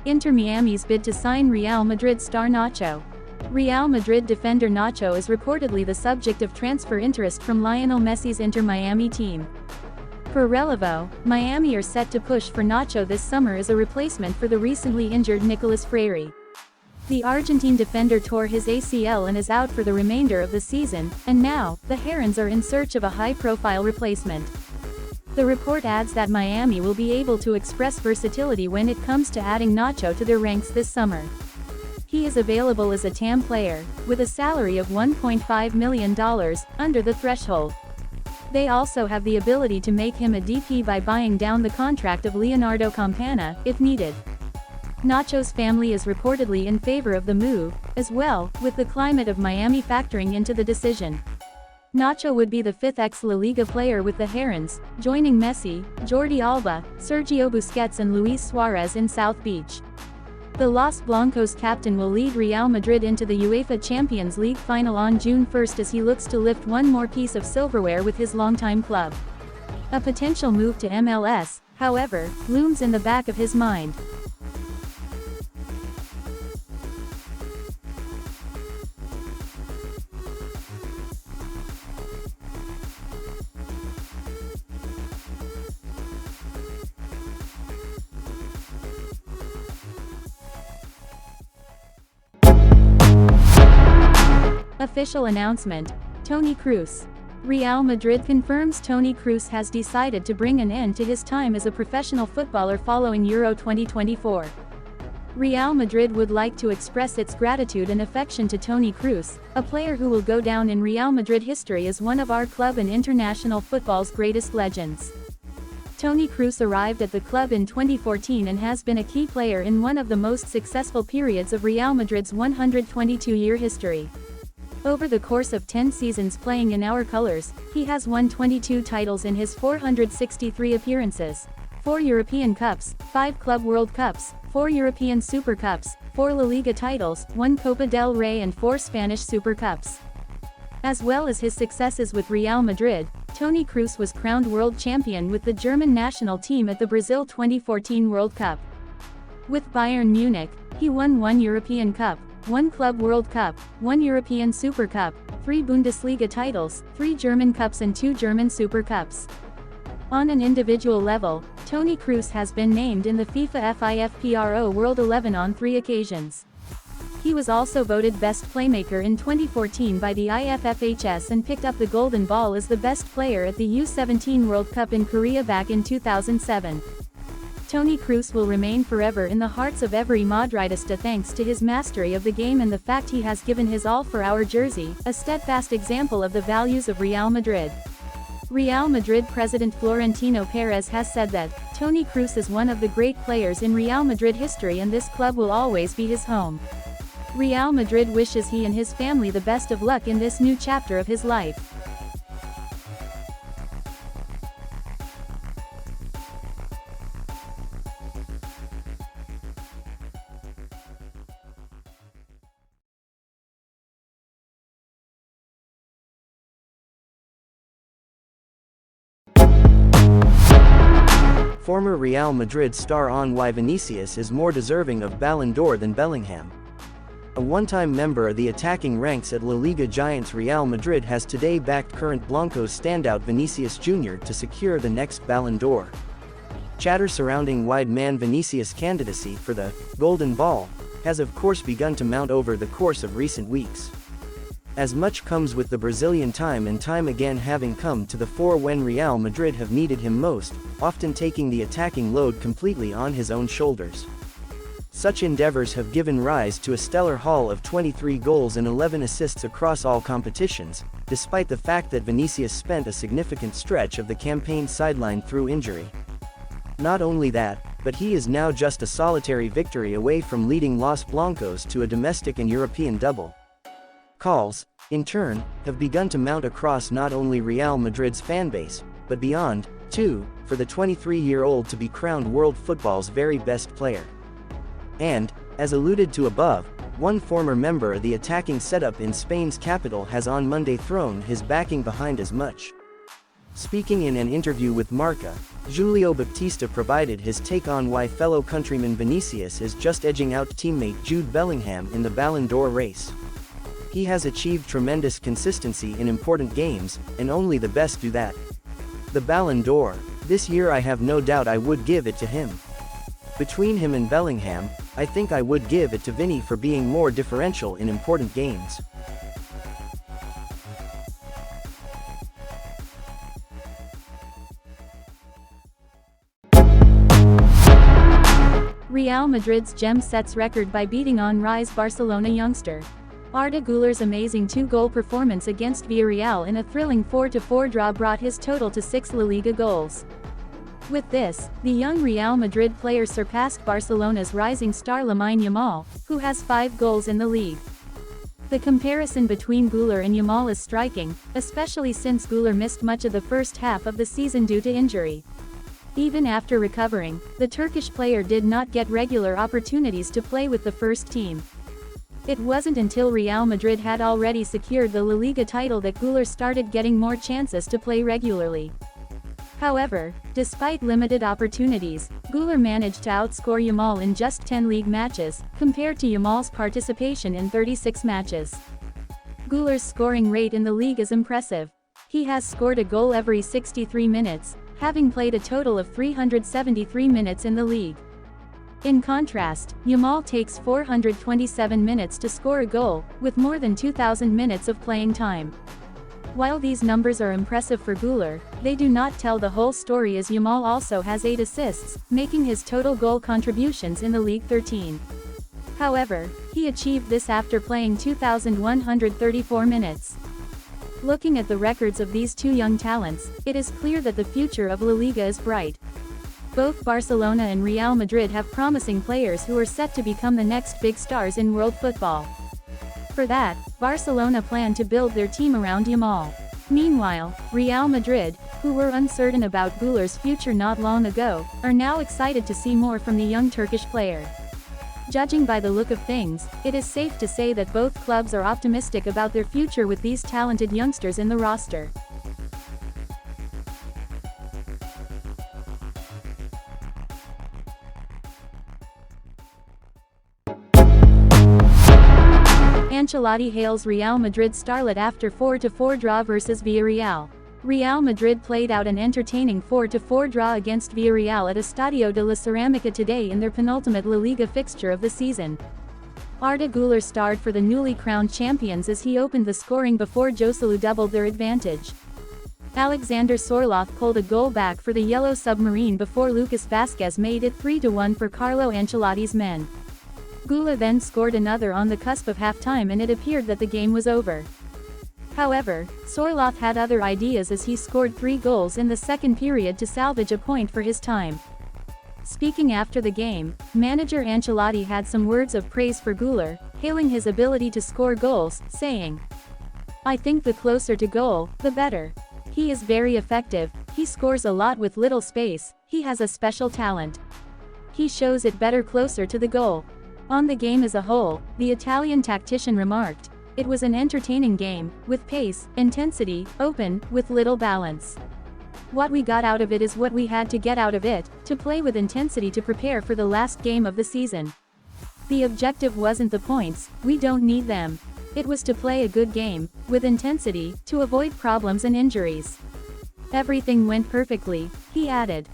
Inter Miami's bid to sign Real Madrid star NACHO. Real Madrid defender NACHO is reportedly the subject of transfer interest from Lionel Messi's Inter Miami team. Per Relevo, Miami are set to push for NACHO this summer as a replacement for the recently injured Nicolas Freire. The Argentine defender tore his ACL and is out for the remainder of the season, and now, the Herons are in search of a high-profile replacement. The report adds that Miami will be able to express versatility when it comes to adding NACHO to their ranks this summer. He is available as a TAM player, with a salary of $1.5 million, under the threshold. They also have the ability to make him a DP by buying down the contract of Leonardo Campana, if needed. NACHO's family is reportedly in favor of the move, as well, with the climate of Miami factoring into the decision. NACHO would be the fifth ex-La Liga player with the Herons, joining Messi, Jordi Alba, Sergio Busquets and Luis Suarez in South Beach. The Los Blancos captain will lead Real Madrid into the UEFA Champions League final on June 1 as he looks to lift one more piece of silverware with his longtime club. A potential move to MLS, however, looms in the back of his mind. Official announcement: Toni Kroos. Real Madrid confirms Toni Kroos has decided to bring an end to his time as a professional footballer following Euro 2024. Real Madrid would like to express its gratitude and affection to Toni Kroos, a player who will go down in Real Madrid history as one of our club and international football's greatest legends. Toni Kroos arrived at the club in 2014 and has been a key player in one of the most successful periods of Real Madrid's 122-year history. Over the course of 10 seasons playing in our colors, he has won 22 titles in his 463 appearances, 4 European Cups, 5 Club World Cups, 4 European Super Cups, 4 La Liga titles, 1 Copa del Rey and 4 Spanish Super Cups. As well as his successes with Real Madrid, Toni Kroos was crowned world champion with the German national team at the Brazil 2014 World Cup. With Bayern Munich, he won 1 European Cup, 1 Club World Cup, 1 European Super Cup, 3 Bundesliga titles, 3 German Cups and 2 German Super Cups. On an individual level, Toni Kroos has been named in the FIFA FIFPRO World 11 on 3 occasions. He was also voted Best Playmaker in 2014 by the IFFHS and picked up the Golden Ball as the best player at the U17 World Cup in Korea back in 2007. Toni Kroos will remain forever in the hearts of every Madridista thanks to his mastery of the game and the fact he has given his all for our jersey, a steadfast example of the values of Real Madrid. Real Madrid president Florentino Perez has said that, Toni Kroos is one of the great players in Real Madrid history and this club will always be his home. Real Madrid wishes he and his family the best of luck in this new chapter of his life. Former Real Madrid star on why Vinicius is more deserving of Ballon d'Or than Bellingham. A one-time member of the attacking ranks at La Liga giants Real Madrid has today backed current Blancos standout Vinicius Jr. to secure the next Ballon d'Or. Chatter surrounding wide man Vinicius' candidacy for the Golden Ball has of course begun to mount over the course of recent weeks. As much comes with the Brazilian time and time again having come to the fore when Real Madrid have needed him most, often taking the attacking load completely on his own shoulders. Such endeavors have given rise to a stellar haul of 23 goals and 11 assists across all competitions, despite the fact that Vinicius spent a significant stretch of the campaign sidelined through injury. Not only that, but he is now just a solitary victory away from leading Los Blancos to a domestic and European double. Calls, in turn, have begun to mount across not only Real Madrid's fanbase, but beyond, too, for the 23-year-old to be crowned world football's very best player. And, as alluded to above, one former member of the attacking setup in Spain's capital has on Monday thrown his backing behind as much. Speaking in an interview with Marca, Julio Baptista provided his take on why fellow countryman Vinicius is just edging out teammate Jude Bellingham in the Ballon d'Or race. He has achieved tremendous consistency in important games, and only the best do that. The Ballon d'Or, this year I have no doubt I would give it to him. Between him and Bellingham, I think I would give it to Vinny for being more differential in important games. Real Madrid's gem sets record by beating on-rise Barcelona youngster. Arda Güler's amazing 2-goal performance against Villarreal in a thrilling 4-4 draw brought his total to 6 La Liga goals. With this, the young Real Madrid player surpassed Barcelona's rising star Lamine Yamal, who has 5 goals in the league. The comparison between Güler and Yamal is striking, especially since Güler missed much of the first half of the season due to injury. Even after recovering, the Turkish player did not get regular opportunities to play with the first team. It wasn't until Real Madrid had already secured the La Liga title that Güler started getting more chances to play regularly. However, despite limited opportunities, Güler managed to outscore Yamal in just 10 league matches, compared to Yamal's participation in 36 matches. Güler's scoring rate in the league is impressive. He has scored a goal every 63 minutes, having played a total of 373 minutes in the league. In contrast, Yamal takes 427 minutes to score a goal, with more than 2,000 minutes of playing time. While these numbers are impressive for Güler, they do not tell the whole story, as Yamal also has 8 assists, making his total goal contributions in the league 13. However, he achieved this after playing 2,134 minutes. Looking at the records of these two young talents, it is clear that the future of La Liga is bright. Both Barcelona and Real Madrid have promising players who are set to become the next big stars in world football. For that, Barcelona plan to build their team around Yamal. Meanwhile, Real Madrid, who were uncertain about Güler's future not long ago, are now excited to see more from the young Turkish player. Judging by the look of things, it is safe to say that both clubs are optimistic about their future with these talented youngsters in the roster. Ancelotti hails Real Madrid starlet after 4-4 draw versus Villarreal. Real Madrid played out an entertaining 4-4 draw against Villarreal at Estadio de la Ceramica today in their penultimate La Liga fixture of the season. Arda Güler starred for the newly crowned champions as he opened the scoring before Joselu doubled their advantage. Alexander Sorloth pulled a goal back for the Yellow Submarine before Lucas Vázquez made it 3-1 for Carlo Ancelotti's men. Güler then scored another on the cusp of halftime and it appeared that the game was over. However, Sorloth had other ideas as he scored 3 goals in the second period to salvage a point for his time. Speaking after the game, manager Ancelotti had some words of praise for Güler, hailing his ability to score goals, saying, "I think the closer to goal, the better. He is very effective, he scores a lot with little space, he has a special talent. He shows it better closer to the goal." On the game as a whole, the Italian tactician remarked, "It was an entertaining game, with pace, intensity, open, with little balance. What we got out of it is what we had to get out of it, to play with intensity to prepare for the last game of the season. The objective wasn't the points, we don't need them. It was to play a good game, with intensity, to avoid problems and injuries. Everything went perfectly," he added.